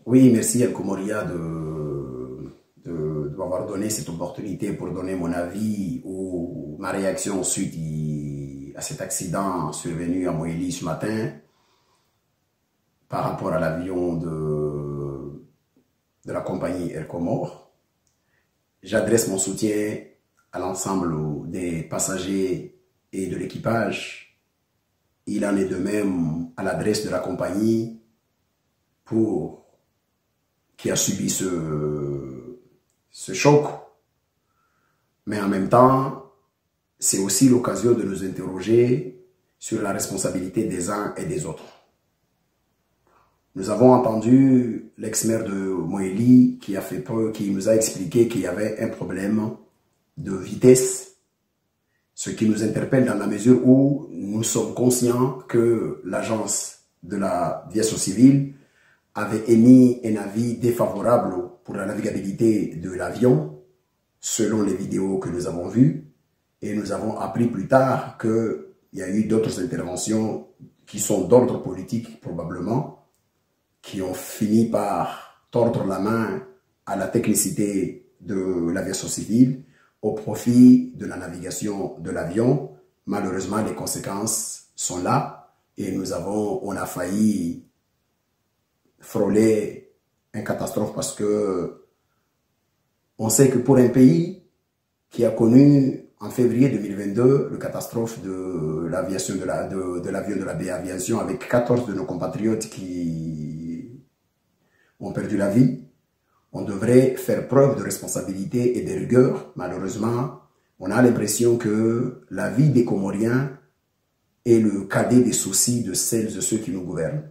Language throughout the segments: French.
Oui, merci El Komoria de m'avoir donné cette opportunité pour donner mon avis ou ma réaction suite à cet accident survenu à Moélie ce matin par rapport à l'avion de la compagnie Air Comore. J'adresse mon soutien à l'ensemble des passagers et de l'équipage. Il en est de même à l'adresse de la compagnie qui a subi ce choc. Mais en même temps, c'est aussi l'occasion de nous interroger sur la responsabilité des uns et des autres. Nous avons entendu l'ex-maire de Moélie qui nous a expliqué qu'il y avait un problème de vitesse, ce qui nous interpelle dans la mesure où nous sommes conscients que l'agence de l'aviation civile avait émis un avis défavorable pour la navigabilité de l'avion, selon les vidéos que nous avons vues, et nous avons appris plus tard qu'il y a eu d'autres interventions qui sont d'ordre politique probablement, qui ont fini par tordre la main à la technicité de l'aviation civile au profit de la navigation de l'avion. Malheureusement, les conséquences sont là et on a failli frôler une catastrophe parce que on sait que pour un pays qui a connu en février 2022 la catastrophe de l'aviation de l'avion de la BA Aviation avec 14 de nos compatriotes qui ont perdu la vie, on devrait faire preuve de responsabilité et de rigueur. Malheureusement, on a l'impression que la vie des Comoriens est le cadet des soucis de celles et ceux qui nous gouvernent.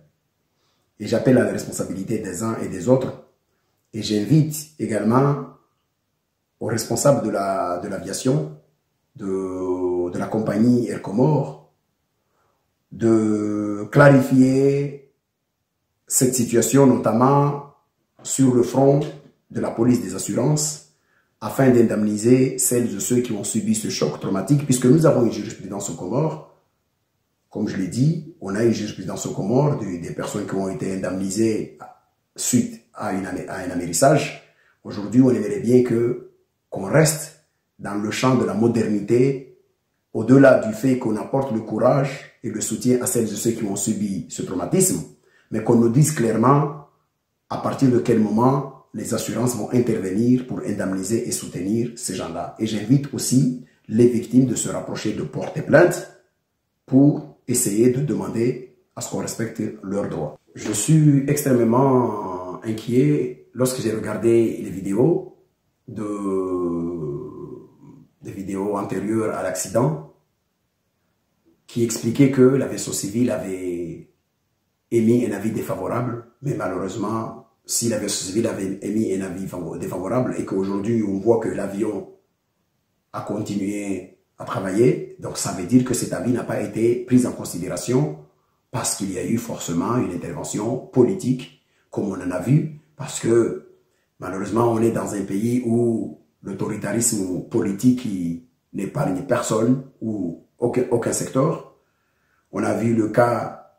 Et j'appelle à la responsabilité des uns et des autres. Et j'invite également aux responsables de l'aviation, de la compagnie Air Comore, de clarifier cette situation, notamment sur le front de la police des assurances, afin d'indemniser celles et ceux qui ont subi ce choc traumatique, puisque nous avons une jurisprudence aux Comores. Comme je l'ai dit, on a une jurisprudence aux Comores des personnes qui ont été indemnisées suite à un amérissage. Aujourd'hui, on aimerait bien qu'on reste dans le champ de la modernité, au-delà du fait qu'on apporte le courage et le soutien à celles et ceux qui ont subi ce traumatisme, mais qu'on nous dise clairement à partir de quel moment les assurances vont intervenir pour indemniser et soutenir ces gens-là. Et j'invite aussi les victimes de se rapprocher, de porter plainte pour essayer de demander à ce qu'on respecte leurs droits. Je suis extrêmement inquiet lorsque j'ai regardé les vidéos des vidéos antérieures à l'accident qui expliquaient que la vaisseau civil avait émis un avis défavorable, mais malheureusement, si la vaisseau civil avait émis un avis défavorable et qu'aujourd'hui on voit que l'avion a continué à travailler, donc ça veut dire que cet avis n'a pas été pris en considération parce qu'il y a eu forcément une intervention politique, comme on en a vu, parce que malheureusement on est dans un pays où l'autoritarisme politique n'épargne personne ou aucun secteur. On a vu le cas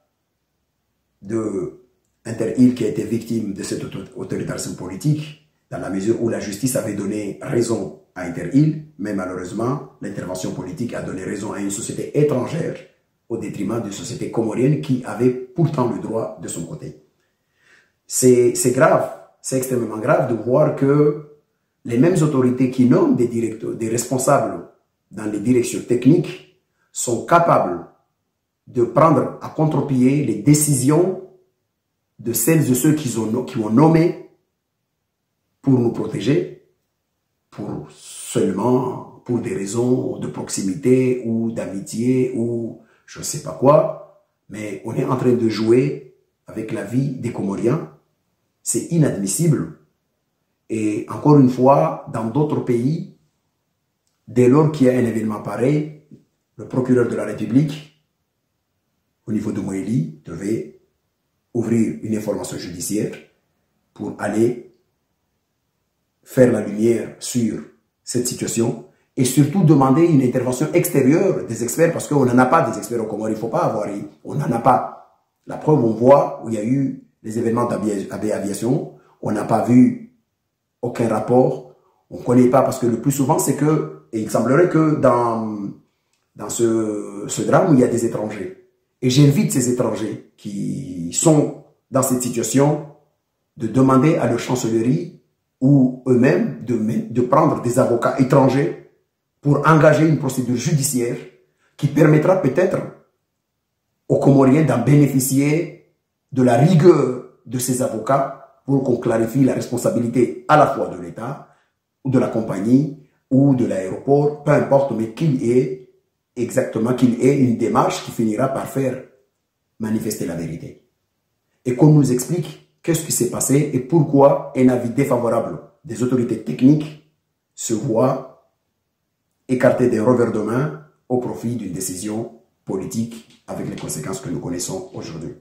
de Interhill qui a été victime de cet autoritarisme politique, dans la mesure où la justice avait donné raison à Interhill, mais malheureusement, l'intervention politique a donné raison à une société étrangère au détriment d'une société comorienne qui avait pourtant le droit de son côté. C'est grave, c'est extrêmement grave de voir que les mêmes autorités qui nomment des responsables dans les directions techniques sont capables de prendre à contre-pied les décisions de celles et ceux qui ont nommé pour nous protéger, pour des raisons de proximité ou d'amitié ou je ne sais pas quoi, mais on est en train de jouer avec la vie des Comoriens. C'est inadmissible. Et encore une fois, dans d'autres pays, dès lors qu'il y a un événement pareil, le procureur de la République, au niveau de Moélie, devait ouvrir une information judiciaire pour aller faire la lumière sur cette situation et surtout demander une intervention extérieure des experts parce qu'on n'en a pas des experts au Comores, il ne faut pas avoir, on n'en a pas. La preuve, on voit où il y a eu les événements d'AB Aviation. On n'a pas vu aucun rapport. On ne connaît pas parce que le plus souvent, c'est que, et il semblerait que dans ce drame, il y a des étrangers. Et j'invite ces étrangers qui sont dans cette situation de demander à leur chancellerie ou eux-mêmes de prendre des avocats étrangers pour engager une procédure judiciaire qui permettra peut-être aux Comoriens d'en bénéficier de la rigueur de ces avocats pour qu'on clarifie la responsabilité à la fois de l'État ou de la compagnie ou de l'aéroport, peu importe, mais qu'il ait une démarche qui finira par faire manifester la vérité. Et qu'on nous explique qu'est-ce qui s'est passé et pourquoi un avis défavorable des autorités techniques se voit écarté des revers de main au profit d'une décision politique avec les conséquences que nous connaissons aujourd'hui.